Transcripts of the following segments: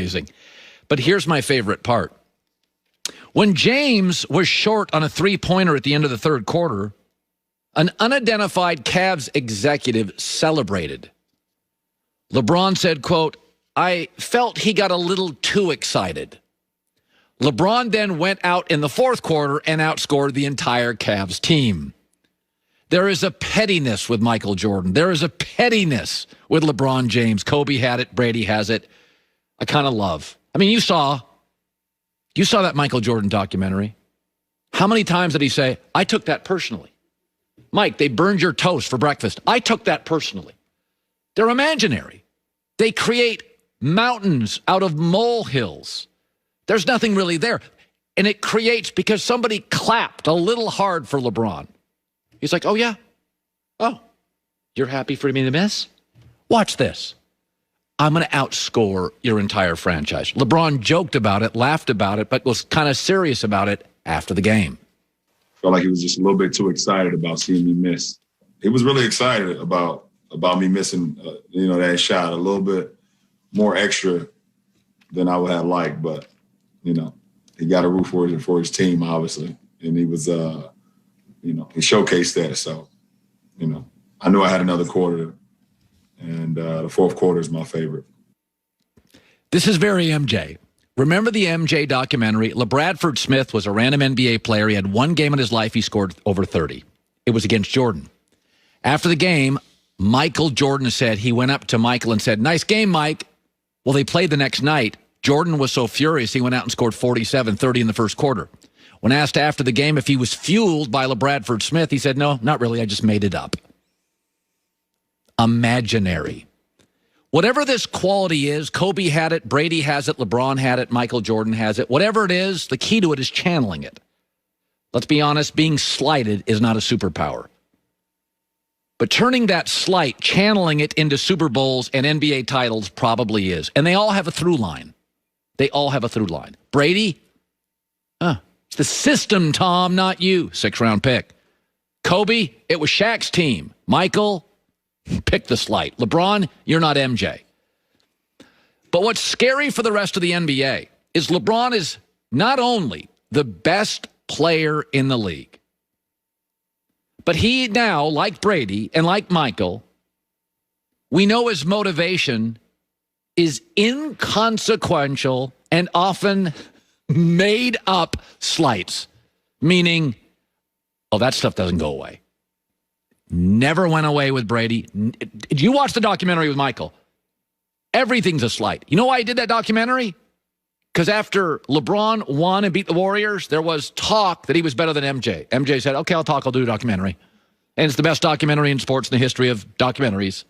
amazing. But here's my favorite part. When James was short on a three-pointer at the end of the third quarter, an unidentified Cavs executive celebrated. LeBron said, quote, "I felt he got a little too excited." LeBron then went out in the fourth quarter and outscored the entire Cavs team. There is a pettiness with Michael Jordan. There is a pettiness with LeBron James. Kobe had it. Brady has it. I kind of love. I mean, you saw that Michael Jordan documentary. How many times did he say, "I took that personally"? Mike, they burned your toast for breakfast. I took that personally. They're imaginary. They create mountains out of molehills. There's nothing really there. And it creates because somebody clapped a little hard for LeBron. He's like, "Oh, yeah? Oh, you're happy for me to miss? Watch this. I'm going to outscore your entire franchise." LeBron joked about it, laughed about it, but was kind of serious about it after the game. Felt like he was just a little bit too excited about seeing me miss. He was really excited about me missing, that shot a little bit more extra than I would have liked. But, he got a root for his team, obviously. And he was, he showcased that. So, I knew I had another quarter. And the fourth quarter is my favorite. This is very MJ. Remember the MJ documentary? LeBradford Smith was a random NBA player. He had one game in his life. He scored over 30. It was against Jordan. After the game, Michael Jordan said he went up to Michael and said, "Nice game, Mike." Well, they played the next night. Jordan was so furious, he went out and scored 47, 30 in the first quarter. When asked after the game if he was fueled by LeBradford Smith, he said, "No, not really. I just made it up." Imaginary. Whatever this quality is, Kobe had it, Brady has it, LeBron had it, Michael Jordan has it. Whatever it is, the key to it is channeling it. Let's be honest, being slighted is not a superpower. But turning that slight, channeling it into Super Bowls and NBA titles probably is. And they all have a through line. They all have a through line. Brady? It's the system, Tom, not you. 6th-round pick. Kobe? It was Shaq's team. Michael? Pick the slight. LeBron, you're not MJ. But what's scary for the rest of the NBA is LeBron is not only the best player in the league, but he now, like Brady and like Michael, we know his motivation is inconsequential and often made up slights, meaning, oh, that stuff doesn't go away. Never went away with Brady. Did you watch the documentary with Michael? Everything's a slight. You know why I did that documentary? Because after LeBron won and beat the Warriors, there was talk that he was better than MJ. MJ said, "Okay, I'll do a documentary." And it's the best documentary in sports in the history of documentaries.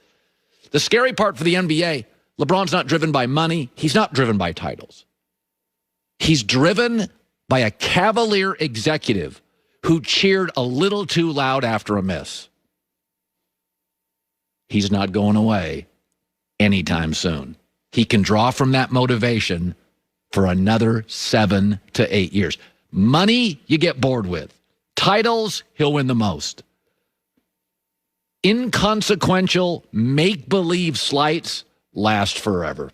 The scary part for the NBA, LeBron's not driven by money. He's not driven by titles. He's driven by a cavalier executive who cheered a little too loud after a miss. He's not going away anytime soon. He can draw from that motivation for another 7 to 8 years. Money, you get bored with. Titles, he'll win the most. Inconsequential, make-believe slights last forever.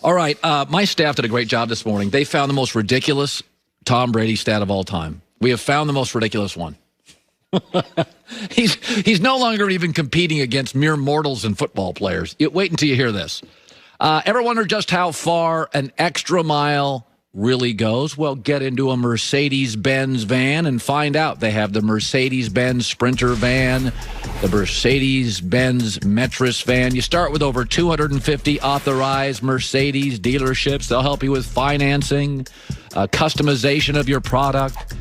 All right, my staff did a great job this morning. They found the most ridiculous Tom Brady stat of all time. We have found the most ridiculous one. He's no longer even competing against mere mortals and football players. Wait until you hear this. Ever wonder just how far an extra mile really goes? Well, get into a Mercedes-Benz van and find out. They have the Mercedes-Benz Sprinter van, the Mercedes-Benz Metris van. You start with over 250 authorized Mercedes dealerships. They'll help you with financing, customization of your product,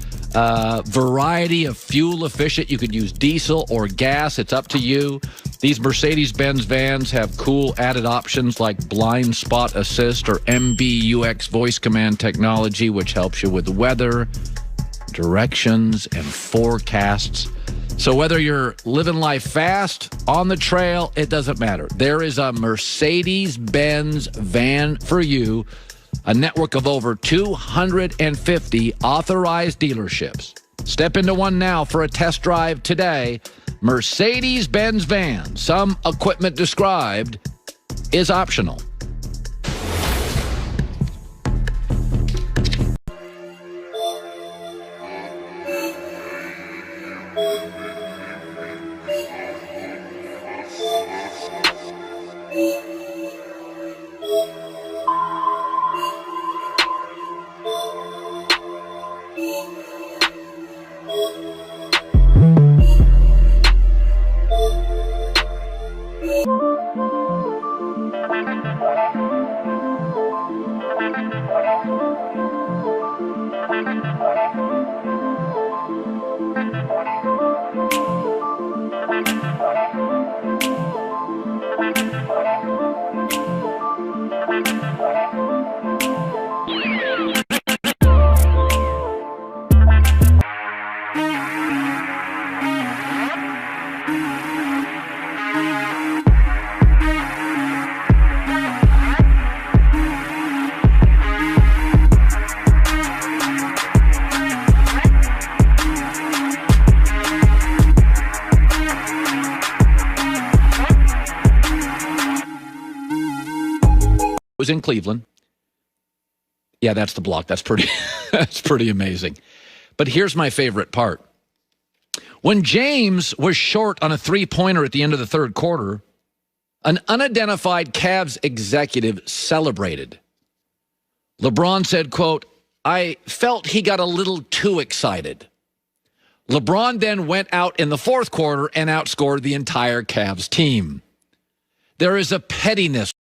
variety of fuel efficient. You could use diesel or gas. It's up to you. These Mercedes-Benz vans have cool added options like blind spot assist or MBUX voice command technology, which helps you with weather, directions, and forecasts. So whether you're living life fast, on the trail, it doesn't matter. There is a Mercedes-Benz van for you, a network of over 250 authorized dealerships. Step into one now for a test drive today. Mercedes-Benz van. Some equipment described is optional. was in Cleveland. Yeah, that's the block. That's pretty, that's pretty amazing. But here's my favorite part. When James was short on a three-pointer at the end of the third quarter, an unidentified Cavs executive celebrated. LeBron said, quote, "I felt he got a little too excited." LeBron then went out in the fourth quarter and outscored the entire Cavs team. There is a pettiness